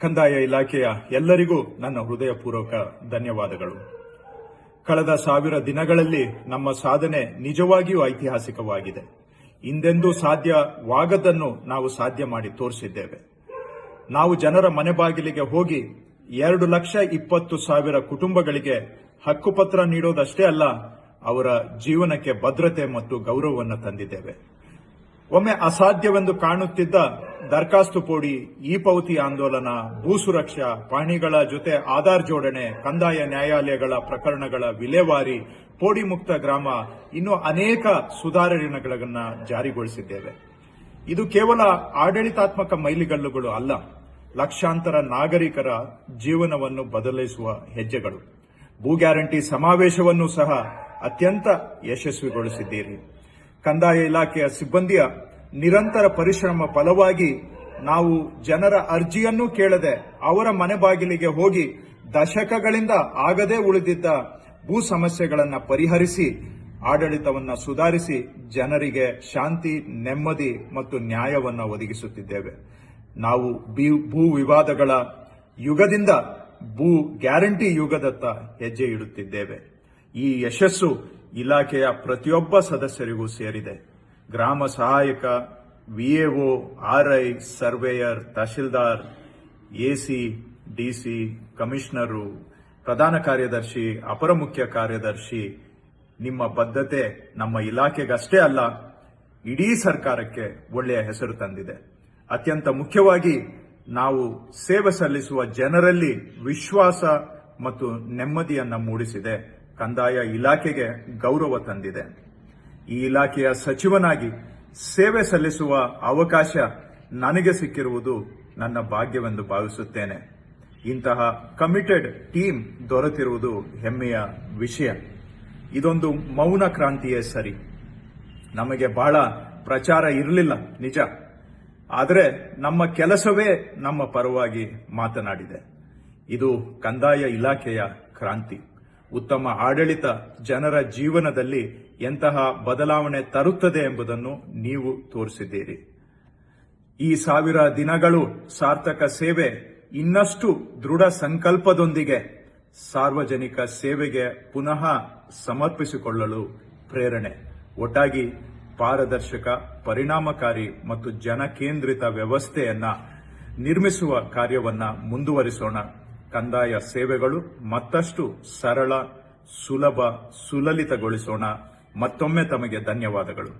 ಕಂದಾಯ ಇಲಾಖೆಯ ಎಲ್ಲರಿಗೂ ನನ್ನ ಹೃದಯಪೂರ್ವಕ ಧನ್ಯವಾದಗಳು. ಕಳೆದ 1000 ದಿನಗಳಲ್ಲಿ ನಮ್ಮ ಸಾಧನೆ ನಿಜವಾಗಿಯೂ ಐತಿಹಾಸಿಕವಾಗಿದೆ. ಹಿಂದೆಂದೂ ಸಾಧ್ಯವಾಗದನ್ನು ನಾವು ಸಾಧ್ಯ ಮಾಡಿ ತೋರಿಸಿದ್ದೇವೆ. ನಾವು ಜನರ ಮನೆ ಬಾಗಿಲಿಗೆ ಹೋಗಿ 2,20,000 ಕುಟುಂಬಗಳಿಗೆ ಹಕ್ಕುಪತ್ರ ನೀಡೋದಷ್ಟೇ ಅಲ್ಲ, ಅವರ ಜೀವನಕ್ಕೆ ಭದ್ರತೆ ಮತ್ತು ಗೌರವವನ್ನು ತಂದಿದ್ದೇವೆ. ಒಮ್ಮೆ ಅಸಾಧ್ಯವೆಂದು ಕಾಣುತ್ತಿದ್ದ ದರಖಾಸ್ತು ಪೋಡಿ, ಇ ಪೌತಿ ಆಂದೋಲನ, ಭೂ ಸುರಕ್ಷಾ, ಪ್ರಾಣಿಗಳ ಜೊತೆ ಆಧಾರ್ ಜೋಡಣೆ, ಕಂದಾಯ ನ್ಯಾಯಾಲಯಗಳ ಪ್ರಕರಣಗಳ ವಿಲೇವಾರಿ, ಪೋಡಿ ಮುಕ್ತ ಗ್ರಾಮ, ಇನ್ನೂ ಅನೇಕ ಸುಧಾರಣೆಗಳನ್ನು ಜಾರಿಗೊಳಿಸಿದ್ದೇವೆ. ಇದು ಕೇವಲ ಆಡಳಿತಾತ್ಮಕ ಮೈಲಿಗಲ್ಲುಗಳು ಅಲ್ಲ, ಲಕ್ಷಾಂತರ ನಾಗರಿಕರ ಜೀವನವನ್ನು ಬದಲಿಸುವ ಹೆಜ್ಜೆಗಳು. ಭೂ ಗ್ಯಾರಂಟಿ ಸಮಾವೇಶವನ್ನು ಸಹ ಅತ್ಯಂತ ಯಶಸ್ವಿಗೊಳಿಸಿದ್ದೀರಿ. ಕಂದಾಯ ಇಲಾಖೆಯ ಸಿಬ್ಬಂದಿಯ ನಿರಂತರ ಪರಿಶ್ರಮ ಫಲವಾಗಿ ನಾವು ಜನರ ಅರ್ಜಿಯನ್ನೂ ಕೇಳದೆ ಅವರ ಮನೆ ಬಾಗಿಲಿಗೆ ಹೋಗಿ ದಶಕಗಳಿಂದ ಆಗದೇ ಉಳಿದಿದ್ದ ಭೂ ಸಮಸ್ಯೆಗಳನ್ನು ಪರಿಹರಿಸಿ ಆಡಳಿತವನ್ನು ಸುಧಾರಿಸಿ ಜನರಿಗೆ ಶಾಂತಿ, ನೆಮ್ಮದಿ ಮತ್ತು ನ್ಯಾಯವನ್ನು ಒದಗಿಸುತ್ತಿದ್ದೇವೆ. ನಾವು ಭೂ ವಿವಾದಗಳ ಯುಗದಿಂದ ಭೂ ಗ್ಯಾರಂಟಿ ಯುಗದತ್ತ ಹೆಜ್ಜೆ ಇಡುತ್ತಿದ್ದೇವೆ. ಈ ಯಶಸ್ಸು ಇಲಾಖೆಯ ಪ್ರತಿಯೊಬ್ಬ ಸದಸ್ಯರಿಗೂ ಸೇರಿದೆ. ಗ್ರಾಮ ಸಹಾಯಕ, VAO, RI, surveyor, tahsildar, AC, DC, commissioner, ಪ್ರಧಾನ ಕಾರ್ಯದರ್ಶಿ, ಅಪರ ಮುಖ್ಯ ಕಾರ್ಯದರ್ಶಿ, ನಿಮ್ಮ ಬದ್ಧತೆ ನಮ್ಮ ಇಲಾಖೆಗಷ್ಟೇ ಅಲ್ಲ, ಇಡೀ ಸರ್ಕಾರಕ್ಕೆ ಒಳ್ಳೆಯ ಹೆಸರು ತಂದಿದೆ. ಅತ್ಯಂತ ಮುಖ್ಯವಾಗಿ ನಾವು ಸೇವೆ ಸಲ್ಲಿಸುವ ಜನರಲ್ಲಿ ವಿಶ್ವಾಸ ಮತ್ತು ನೆಮ್ಮದಿಯನ್ನು ಮೂಡಿಸಿದೆ. ಕಂದಾಯ ಇಲಾಖೆಗೆ ಗೌರವ ತಂದಿದೆ. ಈ ಇಲಾಖೆಯ ಸಚಿವನಾಗಿ ಸೇವೆ ಸಲ್ಲಿಸುವ ಅವಕಾಶ ನನಗೆ ಸಿಕ್ಕಿರುವುದು ನನ್ನ ಭಾಗ್ಯವೆಂದು ಭಾವಿಸುತ್ತೇನೆ. ಇಂತಹ ಕಮಿಟೆಡ್ ಟೀಮ್ ದೊರೆತಿರುವುದು ಹೆಮ್ಮೆಯ ವಿಷಯ. ಇದೊಂದು ಮೌನ ಕ್ರಾಂತಿಯೇ ಸರಿ. ನಮಗೆ ಬಹಳ ಪ್ರಚಾರ ಇರಲಿಲ್ಲ ನಿಜ, ಆದರೆ ನಮ್ಮ ಕೆಲಸವೇ ನಮ್ಮ ಪರವಾಗಿ ಮಾತನಾಡಿದೆ. ಇದು ಕಂದಾಯ ಇಲಾಖೆಯ ಕ್ರಾಂತಿ. ಉತ್ತಮ ಆಡಳಿತ ಜನರ ಜೀವನದಲ್ಲಿ ಎಂತಹ ಬದಲಾವಣೆ ತರುತ್ತದೆ ಎಂಬುದನ್ನು ನೀವು ತೋರಿಸಿದ್ದೀರಿ. ಈ 1000 ದಿನಗಳು ಸಾರ್ಥಕ ಸೇವೆ ಇನ್ನಷ್ಟು ದೃಢ ಸಂಕಲ್ಪದೊಂದಿಗೆ ಸಾರ್ವಜನಿಕ ಸೇವೆಗೆ ಪುನಃ ಸಮರ್ಪಿಸಿಕೊಳ್ಳಲು ಪ್ರೇರಣೆ. ಒಟ್ಟಾಗಿ ಪಾರದರ್ಶಕ, ಪರಿಣಾಮಕಾರಿ ಮತ್ತು ಜನಕೇಂದ್ರಿತ ವ್ಯವಸ್ಥೆಯನ್ನ ನಿರ್ಮಿಸುವ ಕಾರ್ಯವನ್ನ ಮುಂದುವರಿಸೋಣ. ಕಂದಾಯ ಸೇವೆಗಳು ಮತ್ತಷ್ಟು ಸರಳ, ಸುಲಭ, ಸುಲಲಿತಗೊಳಿಸೋಣ. ಮತ್ತೊಮ್ಮೆ ತಮಗೆ ಧನ್ಯವಾದಗಳು.